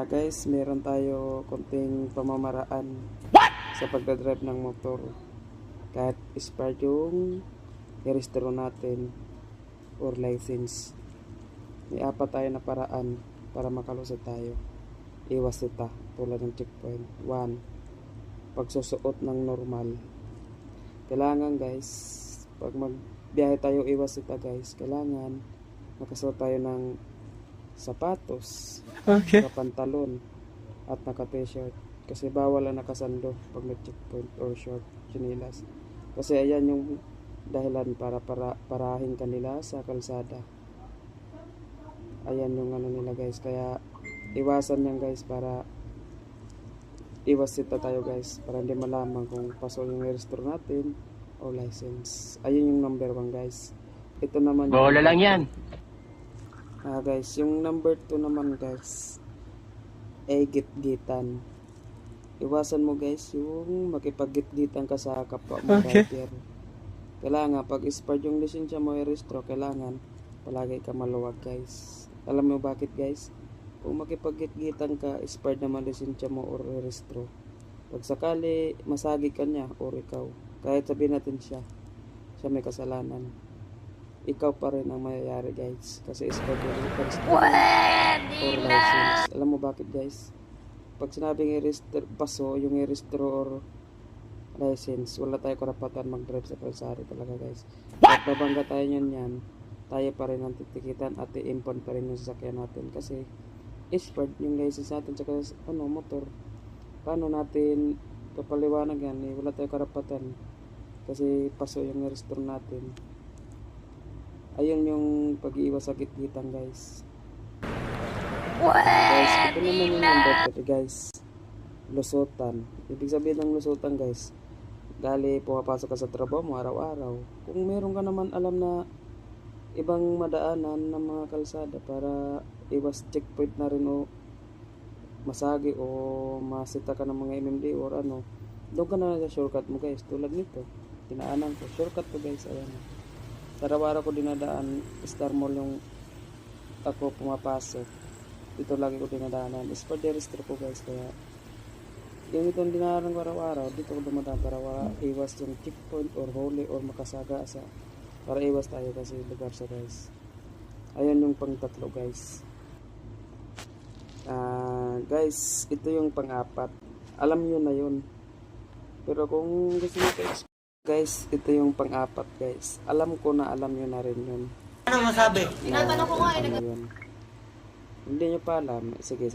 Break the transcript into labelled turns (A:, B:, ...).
A: Guys, meron tayo konting pamamaraan sa pagdadrive ng motor. Kahit expired yung i-restore natin or license, may apat tayo na paraan para makalusot tayo. Iwas ita tulad ng checkpoint. 1. Pagsusuot ng normal. Kailangan guys, pag magbiyahe tayo iwas ita guys, kailangan nakasuot tayo ng sapatos, nakapantalon at naka-t-shirt, kasi bawal ang nakasando pag nag-checkpoint or short chinilas, kasi ayan yung dahilan para parahin kanila sa kalsada. Ayan yung ano nila guys, kaya iwasan yan guys, para iwas sita tayo guys, para hindi malaman kung pasok yung register natin o license. Ayun yung number 1 guys. Ito naman
B: bola lang yan.
A: Guys, yung number 2 naman guys, ay git-gitan. Iwasan mo guys yung makipag-git-gitan ka sa kapwa mo rider. Kailangan pag expired yung lisensya mo i-restro, kailangan palagi ka maluwag guys. Alam mo bakit guys? Kung makipag-git-gitan ka, expired naman lisensya mo or i-restro, pag sakali masagi ka niya or ikaw, kahit sabihin natin siya may kasalanan, ikaw pa rin ang mayayari guys, kasi expired yung or license. Alam mo bakit guys? Pag sinabing i-register, paso yung i-register or license, wala tayo karapatan mag-drive sa kalsada talaga guys. At babangga tayo yan, tayo pa rin ang titikitan at i-impound pa rin yung sasakyan natin, kasi expired yung license natin sa motor. Paano natin kapaliwanag yan? Wala tayo karapatan kasi paso yung i-register natin. Ayun yung pag-iwas sa gitgitan guys. Guys, ito naman yung number 3 guys. Lusutan. Ibig sabihin ng lusutan guys, gali pumapasok ka sa trabaho mo araw-araw. Kung meron ka naman alam na ibang madaanan ng mga kalsada para iwas checkpoint na rin o masagi o masita ka ng mga MMD or ano, doon ka na sa shortcut mo guys. Tulad nito, dinaanan ko, shortcut ko guys. Ayan, araw-araw ko dinadaan Star Mall yung ako pumapasok. Dito lagi ko dinadaanan. Is for the restro ko guys, kaya yung itong dinaanan ko araw-araw, dito ko dumadaan para iwas yung checkpoint or huli or makasaga sa, para iwas tayo kasi lugar sa guys. Ayan yung pang-tatlo guys. Guys, ito yung pang-apat. Alam nyo na yun, pero kung gusto nyo guys, ito yung pang-apat guys. Alam ko na alam nyo na rin yun.
C: Ano masabi?
A: Tinatanong ko nga yun. Hindi nyo pa alam. Sige,